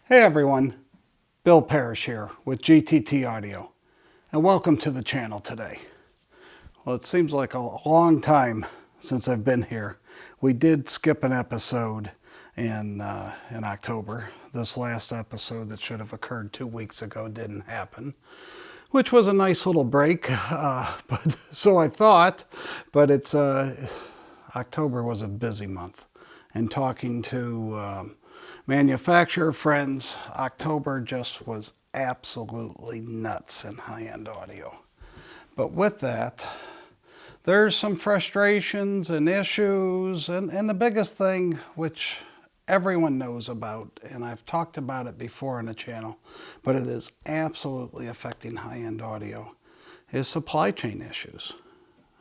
Hey everyone, Bill Parish here with GTT Audio, and welcome to the channel today. Well, it seems like a long time since I've been here. We did skip an episode in October. This last episode that should have occurred 2 weeks ago didn't happen, which was a nice little break. But so I thought, but it's October was a busy month, and talking to manufacturer friends, October just was absolutely nuts in high-end audio. But with that, there's some frustrations and issues, and the biggest thing, which everyone knows about, and I've talked about it before on the channel, but it is absolutely affecting high-end audio, is supply chain issues.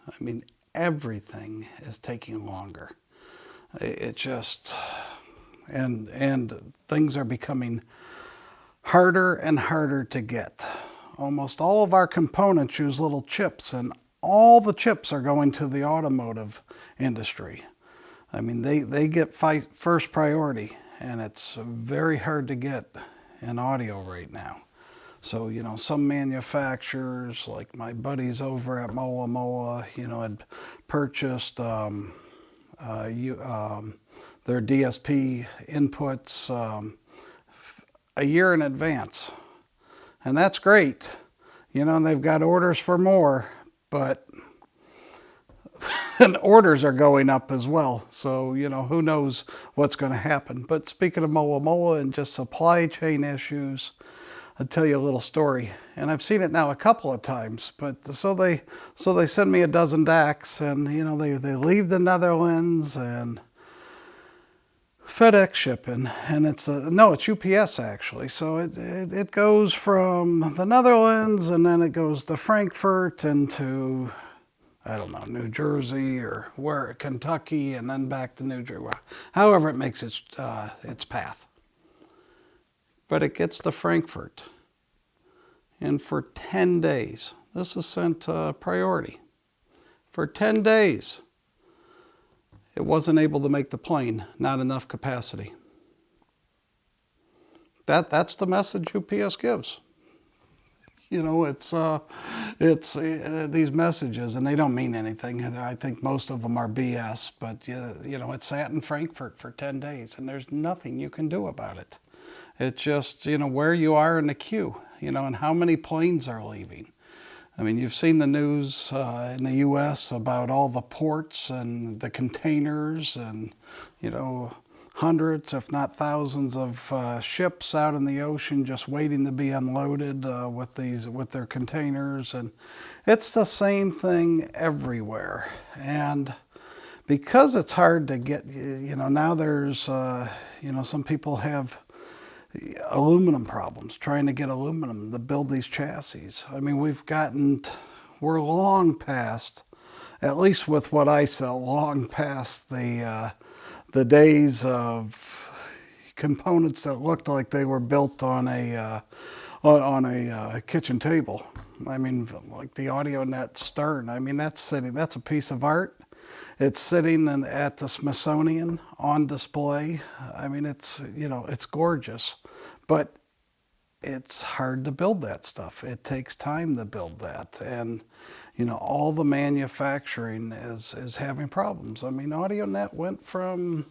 I mean, everything is taking longer. It just... And things are becoming harder and harder to get. Almost all of our components use little chips, and all the chips are going to the automotive industry. I mean, they get first priority, and it's very hard to get in audio right now. So, you know, some manufacturers, like my buddies over at Moa, had purchased their DSP inputs a year in advance. And that's great. And they've got orders for more, but and orders are going up as well. So, who knows what's going to happen. But speaking of Moa and just supply chain issues, I'll tell you a little story. And I've seen it now a couple of times. But so they send me a dozen DACs, and they leave the Netherlands and FedEx shipping, and it's UPS actually. So it goes from the Netherlands, and then it goes to Frankfurt and to, I don't know, New Jersey or Kentucky, and then back to New Jersey. However it makes its path. But it gets to Frankfurt, and for 10 days, this is sent priority. For 10 days. It wasn't able to make the plane, not enough capacity. That's the message UPS gives. It's these messages, and they don't mean anything. I think most of them are BS, but it sat in Frankfurt for 10 days, and there's nothing you can do about it. It's just, where you are in the queue, and how many planes are leaving. I mean, you've seen the news in the U.S. about all the ports and the containers and, hundreds, if not thousands of ships out in the ocean just waiting to be unloaded with their containers. And it's the same thing everywhere. And because it's hard to get, now there's, some people have aluminum problems, trying to get aluminum to build these chassis. I mean, we're long past, at least with what I sell, long past the days of components that looked like they were built on a kitchen table. I mean, like the AudioNet stern. I mean, that's a piece of art. It's sitting at the Smithsonian on display. I mean, it's gorgeous, but it's hard to build that stuff. It takes time to build that, and all the manufacturing is having problems. I mean, AudioNet went from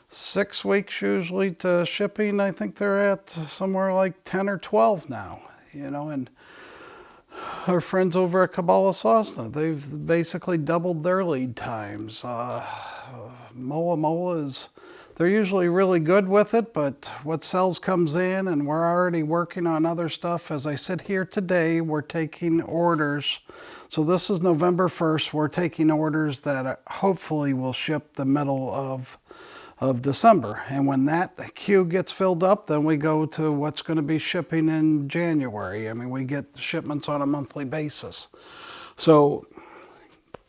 6 weeks usually to shipping. I think they're at somewhere like 10 or 12 now. And our friends over at Kabbalah Sosna, they've basically doubled their lead times. Moa they're usually really good with it, but what sells comes in, and we're already working on other stuff. As I sit here today, we're taking orders. So this is November 1st. We're taking orders that hopefully will ship the middle of December. And when that queue gets filled up, then we go to what's going to be shipping in January. I mean, we get shipments on a monthly basis. So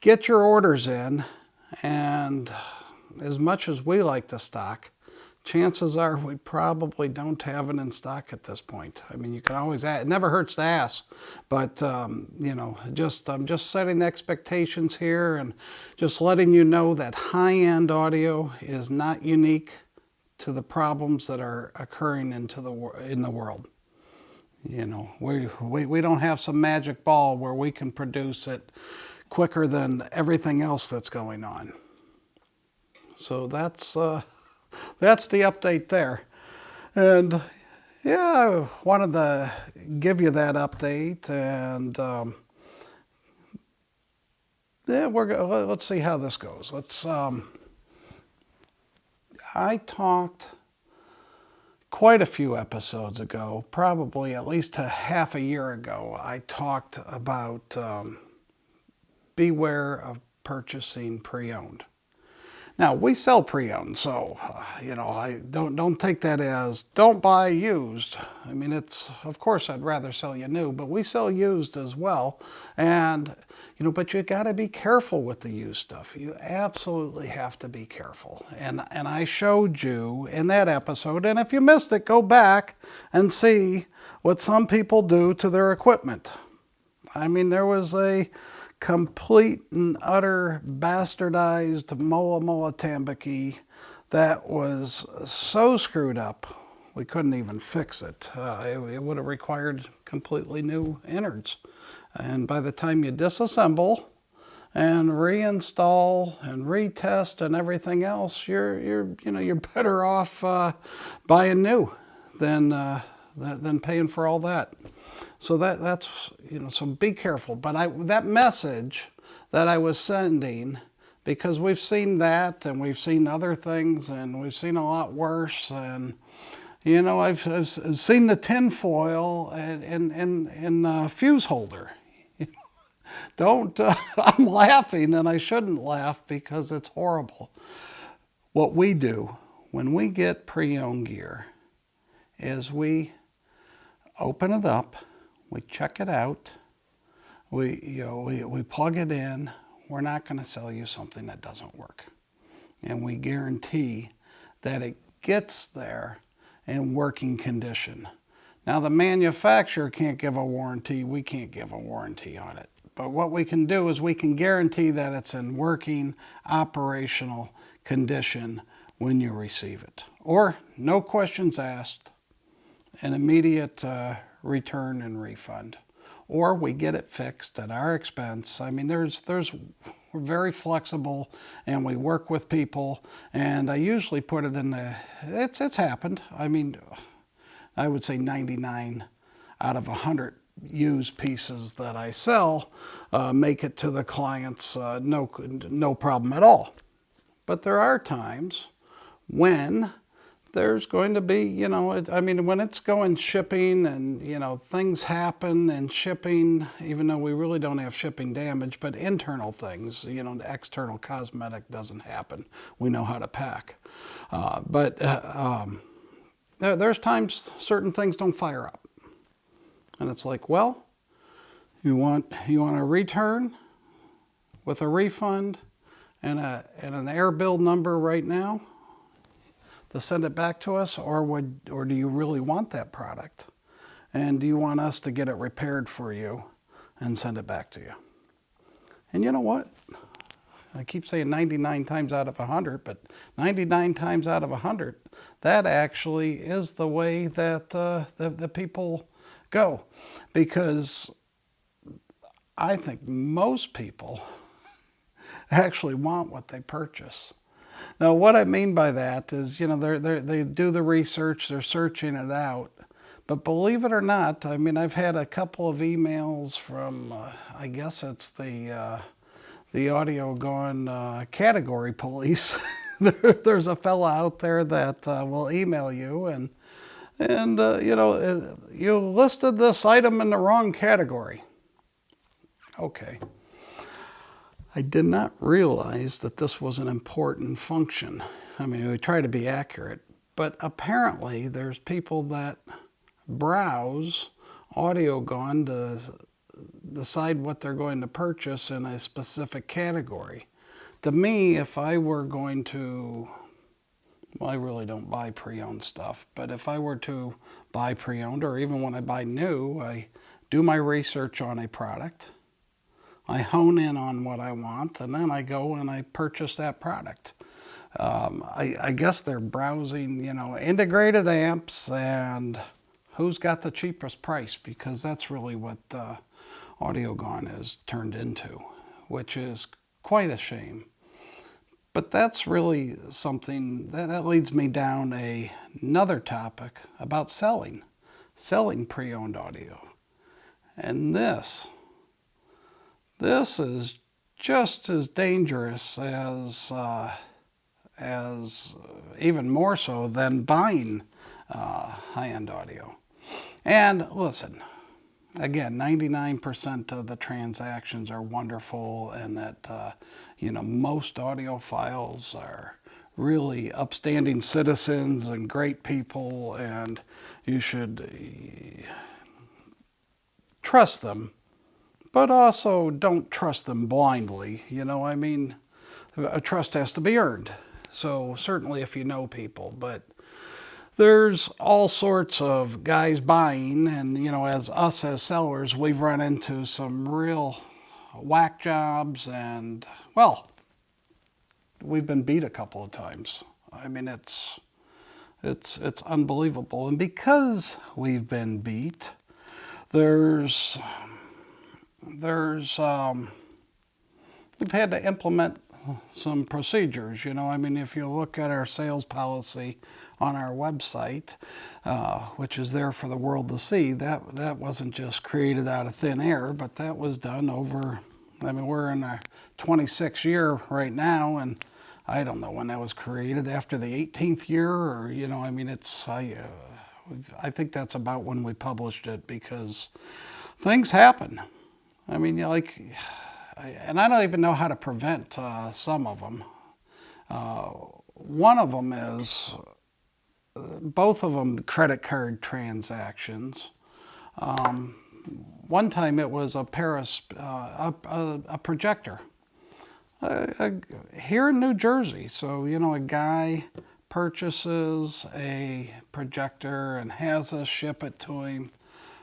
get your orders in, and as much as we like to stock, chances are we probably don't have it in stock at this point. I mean, you can always ask. It never hurts to ask, but I'm just setting the expectations here and just letting you know that high-end audio is not unique to the problems that are occurring in the world. You know, we don't have some magic ball where we can produce it quicker than everything else that's going on. So that's the update there. And yeah, I wanted to give you that update, and yeah, let's see how this goes. I talked quite a few episodes ago, probably at least a half a year ago, I talked about beware of purchasing pre-owned. Now, we sell pre-owned, so, you know, I don't take that as don't buy used. I mean, of course, I'd rather sell you new, but we sell used as well. And, you know, but you got to be careful with the used stuff. You absolutely have to be careful. And I showed you in that episode, and if you missed it, go back and see what some people do to their equipment. I mean, there was a complete and utter bastardized mola Tambaqui that was so screwed up we couldn't even fix it. It would have required completely new innards, and by the time you disassemble and reinstall and retest and everything else, you're better off buying new than paying for all that. So that's, you know, so be careful. But that message that I was sending, because we've seen that and we've seen other things and we've seen a lot worse, and, you know, I've seen the tin foil and fuse holder. Don't, I'm laughing, and I shouldn't laugh because it's horrible. What we do when we get pre-owned gear is we open it up, we check it out, we plug it in. We're not going to sell you something that doesn't work. And we guarantee that it gets there in working condition. Now, the manufacturer can't give a warranty. We can't give a warranty on it. But what we can do is we can guarantee that it's in working, operational condition when you receive it. Or no questions asked, an immediate return and refund, or we get it fixed at our expense. I mean, we're very flexible, and we work with people, and I usually put it in it's happened. I mean, I would say 99 out of 100 used pieces that I sell make it to the clients no problem at all. But there are times when there's going to be, you know, when it's going shipping and, you know, things happen in shipping, even though we really don't have shipping damage, but internal things, you know, the external cosmetic doesn't happen. We know how to pack. There's times certain things don't fire up. And it's like, well, you want a return with a refund and an air bill number right now to send it back to us, or do you really want that product? And do you want us to get it repaired for you and send it back to you? And you know what? I keep saying 99 times out of 100, but 99 times out of 100, that actually is the way that the people go. Because I think most people actually want what they purchase. Now, what I mean by that is, you know, they do the research, they're searching it out. But believe it or not, I mean, I've had a couple of emails from, I guess it's the audio gone category police. There's a fella out there that will email you and you know, you listed this item in the wrong category. Okay. I did not realize that this was an important function. I mean, we try to be accurate, but apparently there's people that browse AudioGone to decide what they're going to purchase in a specific category. To me, if I were going to, well, I really don't buy pre-owned stuff, but if I were to buy pre-owned, or even when I buy new, I do my research on a product. I hone in on what I want, and then I go and I purchase that product. I guess they're browsing, integrated amps and who's got the cheapest price, because that's really what AudioGone is turned into, which is quite a shame. But that's really something that leads me down another topic about selling pre-owned audio. And this is just as dangerous as even more so than buying high-end audio. And listen, again, 99% of the transactions are wonderful, and that most audiophiles are really upstanding citizens and great people, and you should trust them, but also don't trust them blindly. A trust has to be earned. So certainly if you know people, but there's all sorts of guys buying, and as sellers, we've run into some real whack jobs, and well, we've been beat a couple of times. I mean, it's unbelievable. And because we've been beat, we've had to implement some procedures. If you look at our sales policy on our website, which is there for the world to see, that wasn't just created out of thin air, but that was done over, we're in our 26th year right now, and I don't know when that was created, after the 18th year, or, I think that's about when we published it, because things happen. And I don't even know how to prevent some of them. One of them is, both of them credit card transactions. One time it was a Parish, a projector here in New Jersey. So, a guy purchases a projector and has us ship it to him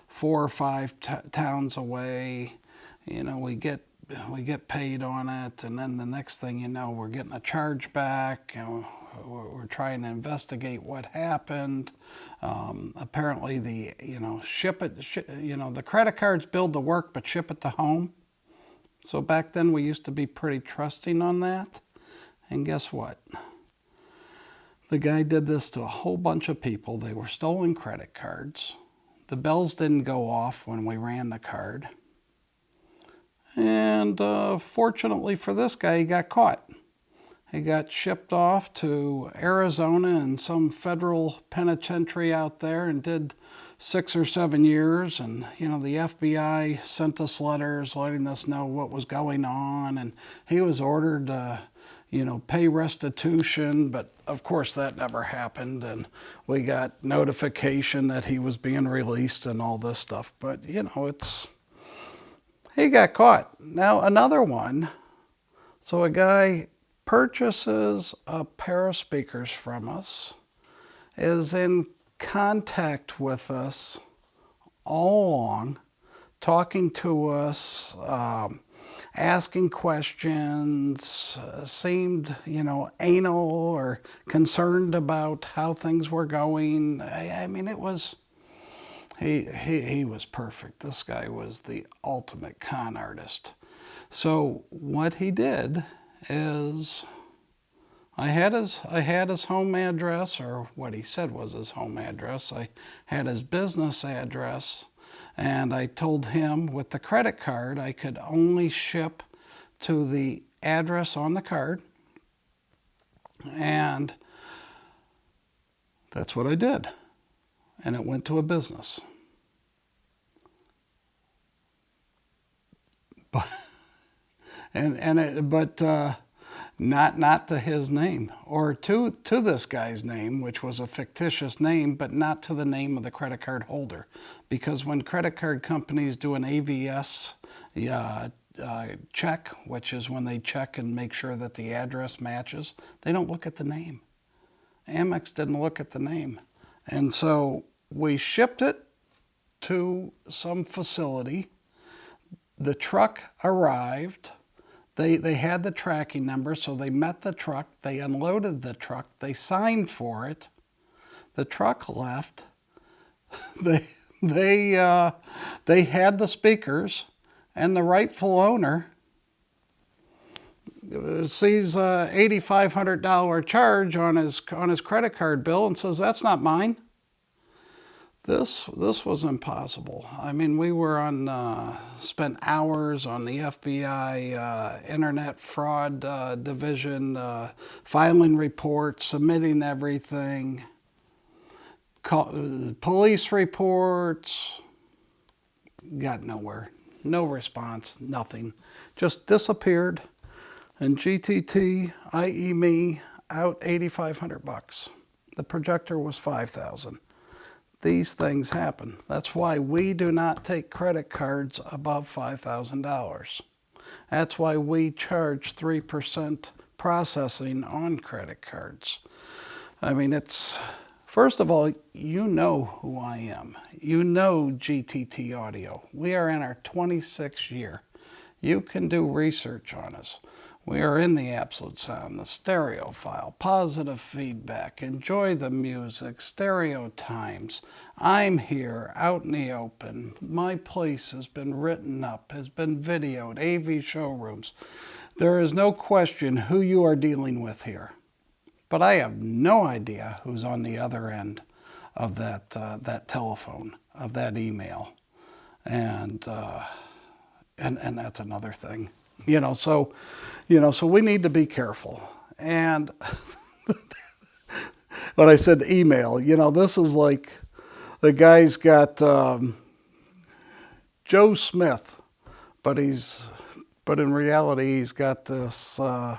4 or 5 towns away. We get paid on it, and then the next thing you know, we're getting a charge back. We're trying to investigate what happened. Apparently, the credit cards billed the work, but ship it to home. So back then, we used to be pretty trusting on that. And guess what? The guy did this to a whole bunch of people. They were stolen credit cards. The bells didn't go off when we ran the card. And fortunately for this guy, he got caught. He got shipped off to Arizona and some federal penitentiary out there, and did 6 or 7 years. And, the FBI sent us letters letting us know what was going on. And he was ordered to, pay restitution. But of course that never happened. And we got notification that he was being released and all this stuff. But, he got caught. Now another one. So a guy purchases a pair of speakers from us, is in contact with us all along, talking to us, asking questions, seemed, anal or concerned about how things were going. It was... He was perfect. This guy was the ultimate con artist. So what he did is, I had his home address, or what he said was his home address. I had his business address, and I told him with the credit card I could only ship to the address on the card, and that's what I did. And it went to a business. But not to his name, or to this guy's name, which was a fictitious name, but not to the name of the credit card holder. Because when credit card companies do an AVS check, which is when they check and make sure that the address matches, they don't look at the name. Amex didn't look at the name. And so we shipped it to some facility. The truck arrived. They had the tracking number, so they met the truck, they unloaded the truck, they signed for it, the truck left, they had the speakers, and the rightful owner sees a $8,500 charge on his credit card bill and says, "That's not mine." This was impossible. I mean, we were spent hours on the FBI Internet Fraud Division, filing reports, submitting everything, police reports. Got nowhere. No response, nothing. Just disappeared. And GTT, i.e. me, out $8,500. The projector was $5,000. These things happen. That's why we do not take credit cards above $5,000. That's why we charge 3% processing on credit cards. I mean, first of all, you know who I am. You know GTT Audio. We are in our 26th year. You can do research on us. We are in the absolute sound, the stereo file, positive feedback, enjoy the music, stereo times. I'm here out in the open. My place has been written up, has been videoed, AV showrooms. There is no question who you are dealing with here. But I have no idea who's on the other end of that telephone, of that email. And that's another thing. So we need to be careful. And when I said email, this is like the guy's got Joe Smith, but in reality he's got this I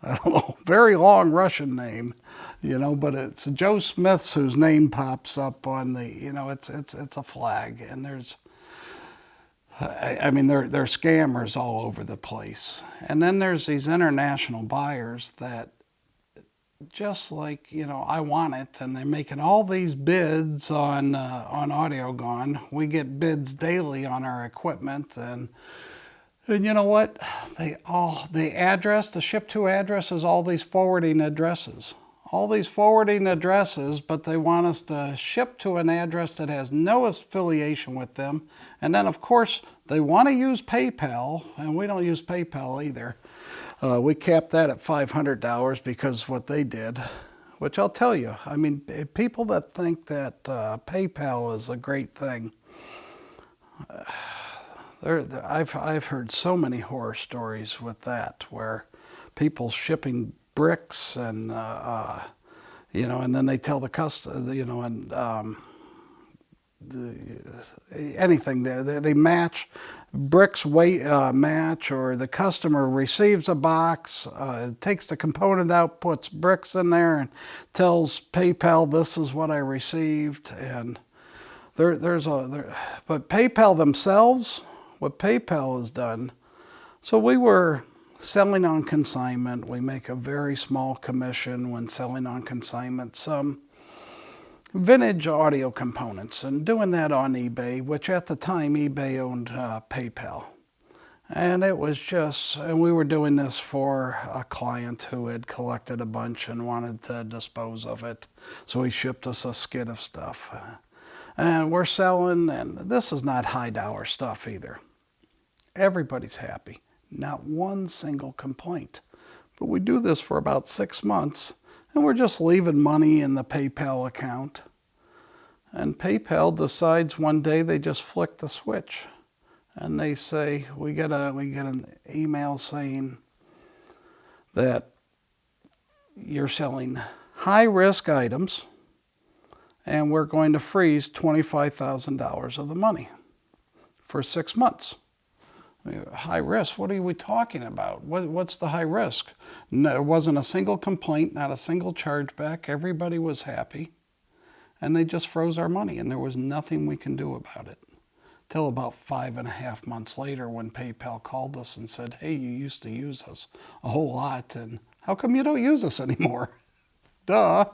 don't know, very long Russian name, but it's Joe Smith's whose name pops up on the, it's a flag, and there's they're scammers all over the place. And then there's these international buyers that just like, I want it, and they're making all these bids on AudioGone. We get bids daily on our equipment, and you know what? The ship to address is all these forwarding addresses. All these forwarding addresses, but they want us to ship to an address that has no affiliation with them. And then, of course, they want to use PayPal, and we don't use PayPal either. We capped that at $500 because what they did, which I'll tell you, people that think that PayPal is a great thing, I've heard so many horror stories with that, where people shipping bricks and and then they tell the customer, anything they match bricks weight match, or the customer receives a box, takes the component out, puts bricks in there, and tells PayPal, "This is what I received." And but PayPal themselves, what PayPal has done. So we were selling on consignment. We make a very small commission when selling on consignment some vintage audio components, and doing that on eBay, which at the time eBay owned PayPal. And it was and we were doing this for a client who had collected a bunch and wanted to dispose of it. So he shipped us a skid of stuff. And we're selling, and this is not high dollar stuff either. Everybody's happy. Not one single complaint. But we do this for about 6 months, and we're just leaving money in the PayPal account. And PayPal decides one day they just flick the switch, and they say, we get an email saying that you're selling high-risk items, and we're going to freeze $25,000 of the money for 6 months. High risk? What are we talking about? What's the high risk? No, there wasn't a single complaint, not a single chargeback. Everybody was happy. And they just froze our money, and there was nothing we can do about it. Till about 5.5 months later, when PayPal called us and said, "Hey, you used to use us a whole lot, and how come you don't use us anymore?" Duh.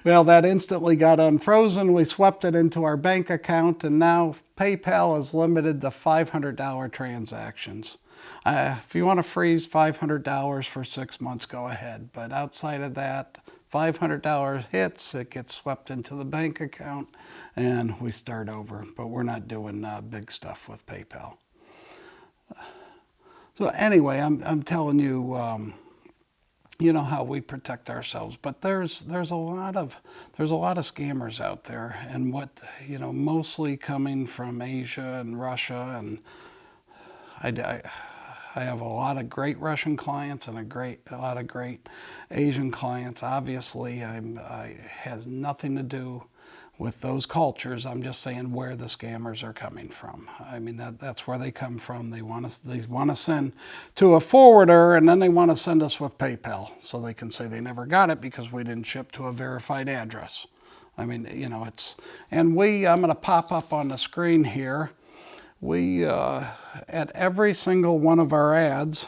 Well, that instantly got unfrozen. We swept it into our bank account, and now PayPal is limited to $500 transactions. If you want to freeze $500 for 6 months, go ahead. But outside of that, $500 hits, it gets swept into the bank account, and we start over. But we're not doing big stuff with PayPal. So anyway, I'm telling you, you know how we protect ourselves. But there's a lot of scammers out there, and mostly coming from Asia and Russia, and I have a lot of great Russian clients and a lot of great Asian clients. Obviously, it has nothing to do with those cultures. I'm just saying where the scammers are coming from. I mean, that's where they come from. They want to send to a forwarder, and then they want to send us with PayPal, so they can say they never got it because we didn't ship to a verified address. I mean, I'm going to pop up on the screen here. We, at every single one of our ads,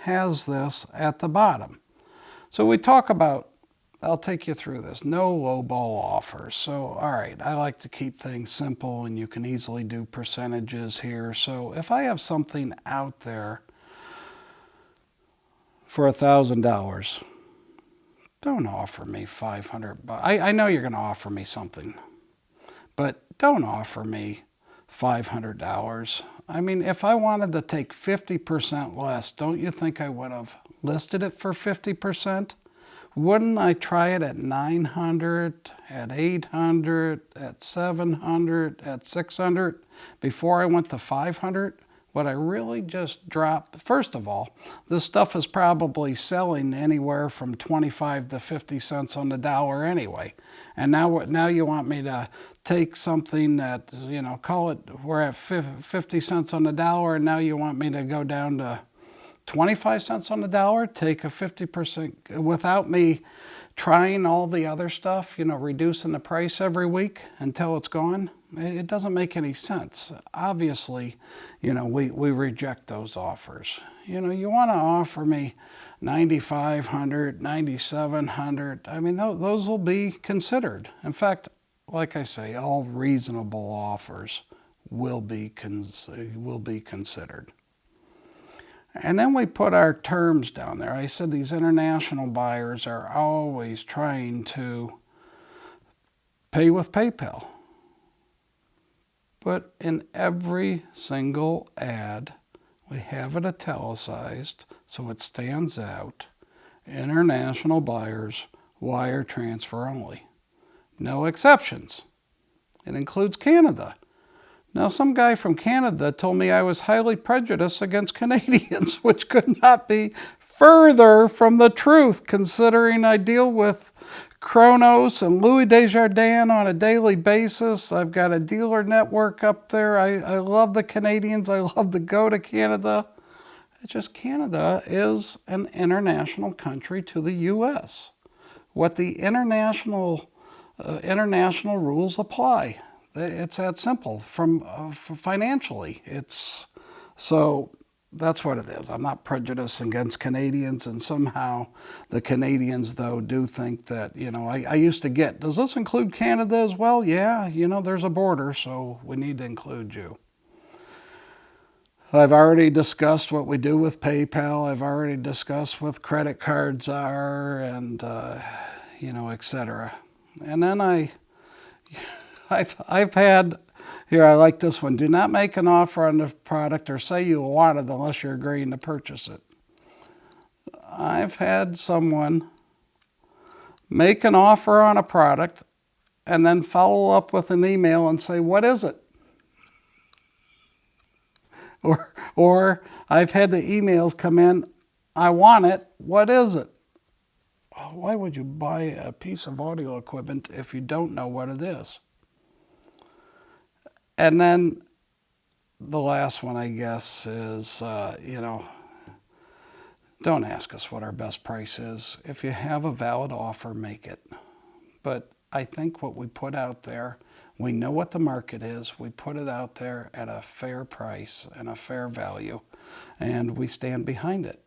has this at the bottom. So we talk about, I'll take you through this, no lowball offers. So, all right, I like to keep things simple, and you can easily do percentages here. So if I have something out there for $1,000, don't offer me $500. I know you're going to offer me something, but don't offer me $500. I mean, if I wanted to take 50% less, don't you think I would have listed it for 50%? Wouldn't I try it at 900, at 800, at 700, at 600 before I went to 500? Would I really just drop? First of all, this stuff is probably selling anywhere from 25 to 50 cents on the dollar anyway. And now you want me to take something that, call it, we're at 50 cents on the dollar, and now you want me to go down to 25 cents on the dollar, take a 50% without me trying all the other stuff, reducing the price every week until it's gone. It doesn't make any sense. Obviously, we reject those offers. You want to offer me $9,500, $9,700. I mean, those will be considered. In fact, like I say, all reasonable offers will be considered. And then we put our terms down there. I said these international buyers are always trying to pay with PayPal. But in every single ad, we have it italicized so it stands out. International buyers, wire transfer only. No exceptions. It includes Canada. Now, some guy from Canada told me I was highly prejudiced against Canadians, which could not be further from the truth, considering I deal with Kronos and Louis Desjardins on a daily basis. I've got a dealer network up there. I love the Canadians. I love to go to Canada. It's just Canada is an international country to the U.S. What the international rules apply. It's that simple. Financially, so that's what it is. I'm not prejudiced against Canadians, and somehow the Canadians, though, do think that, I used to get, does this include Canada as well? Yeah, there's a border, so we need to include you. I've already discussed what we do with PayPal. I've already discussed what credit cards are, and, etc. And then I've had, here, I like this one. Do not make an offer on the product or say you want it unless you're agreeing to purchase it. I've had someone make an offer on a product and then follow up with an email and say, what is it? Or I've had the emails come in, I want it, what is it? Why would you buy a piece of audio equipment if you don't know what it is? And then the last one, I guess, is, don't ask us what our best price is. If you have a valid offer, make it. But I think what we put out there, we know what the market is. We put it out there at a fair price and a fair value, and we stand behind it,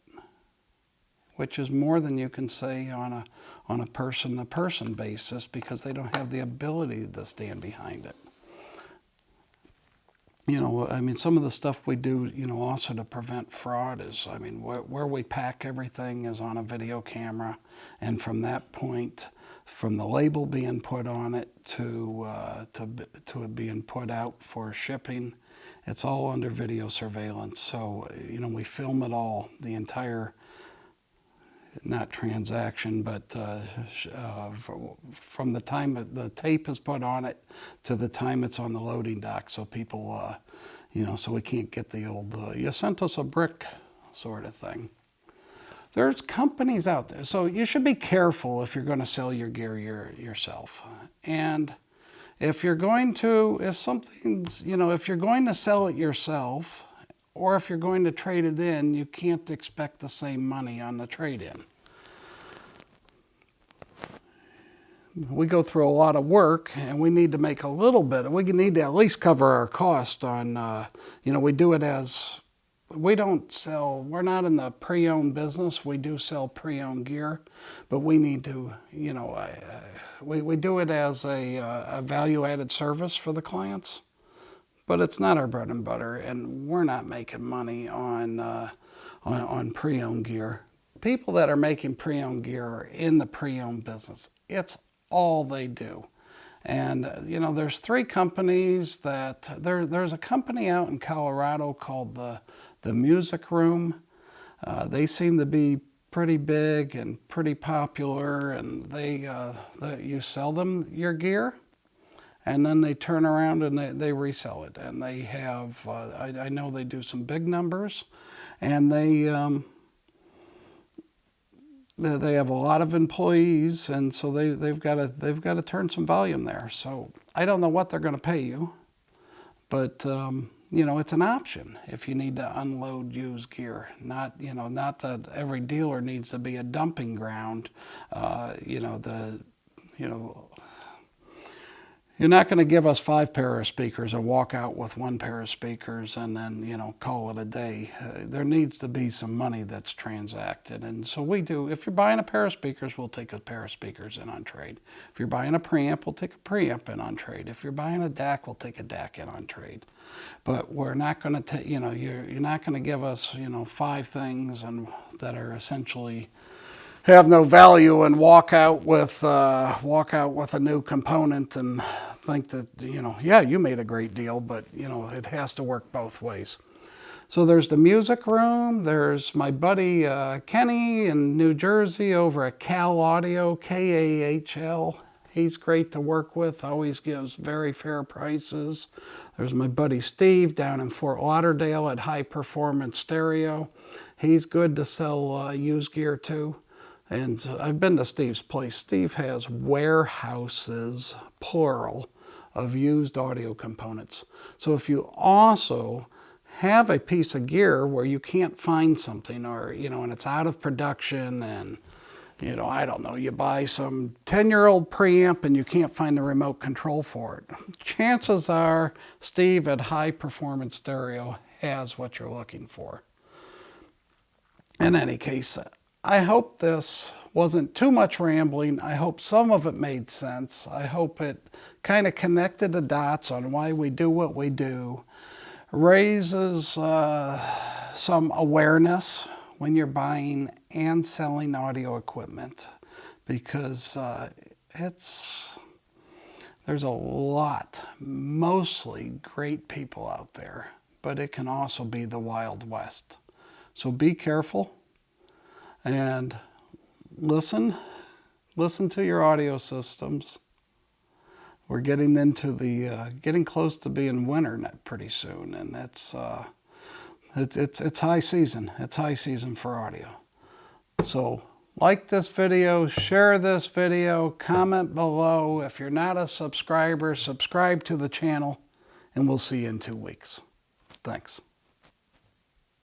which is more than you can say on a person-to-person basis because they don't have the ability to stand behind it. You know, I mean, some of the stuff we do, you know, also to prevent fraud is, I mean, where we pack everything is on a video camera, and from that point, from the label being put on it to it being put out for shipping, it's all under video surveillance. So, you know, we film it all, the entire, not transaction, but from the time the tape is put on it to the time it's on the loading dock. So people, you know, so we can't get the old, you sent us a brick sort of thing. There's companies out there. So you should be careful if you're going to sell your gear yourself. And if you're going to, if something's, you know, if you're going to sell it yourself, or if you're going to trade it in, you can't expect the same money on the trade-in. We go through a lot of work, and we need to make a little bit. We need to at least cover our cost on, you know, we do it as, we don't sell, we're not in the pre-owned business. We do sell pre-owned gear, but we need to, you know, we do it as a value-added service for the clients. But it's not our bread and butter, and we're not making money on pre-owned gear. People that are making pre-owned gear are in the pre-owned business. It's all they do. And, you know, there's three companies that, there's a company out in Colorado called the Music Room. They seem to be pretty big and pretty popular, and you sell them your gear, and then they turn around and they resell it. And they have, I know they do some big numbers, and they have a lot of employees, and so they've got to turn some volume there. So I don't know what they're going to pay you, but you know, it's an option if you need to unload used gear. Not, you know, not that every dealer needs to be a dumping ground. You know, you're not going to give us 5 pair of speakers or walk out with 1 pair of speakers and then, you know, call it a day. There needs to be some money that's transacted. And so we do. If you're buying a pair of speakers, we'll take a pair of speakers in on trade. If you're buying a preamp, we'll take a preamp in on trade. If you're buying a DAC, we'll take a DAC in on trade. But we're not going to take, you know, you're not going to give us, you know, 5 things and that are essentially have no value and walk out with a new component and think that, you know, yeah, you made a great deal, but, you know, it has to work both ways. So there's the Music Room. There's my buddy Kenny in New Jersey over at Cal Audio, Kahl. He's great to work with, always gives very fair prices. There's my buddy Steve down in Fort Lauderdale at High Performance Stereo. He's good to sell used gear to. And I've been to Steve's place. Steve has warehouses, plural, of used audio components. So if you also have a piece of gear where you can't find something, or, you know, and it's out of production, and, you know, I don't know, you buy some 10-year-old preamp and you can't find the remote control for it, chances are Steve at High Performance Stereo has what you're looking for. In any case, I hope this wasn't too much rambling. I hope some of it made sense. I hope it kind of connected the dots on why we do what we do, raises some awareness when you're buying and selling audio equipment, because there's a lot, mostly great people out there, but it can also be the Wild West. So be careful. And listen to your audio systems. We're getting into getting close to being winter pretty soon, and it's high season. It's high season for audio. So like this video, share this video, comment below. If you're not a subscriber, subscribe to the channel, and we'll see you in 2 weeks. Thanks.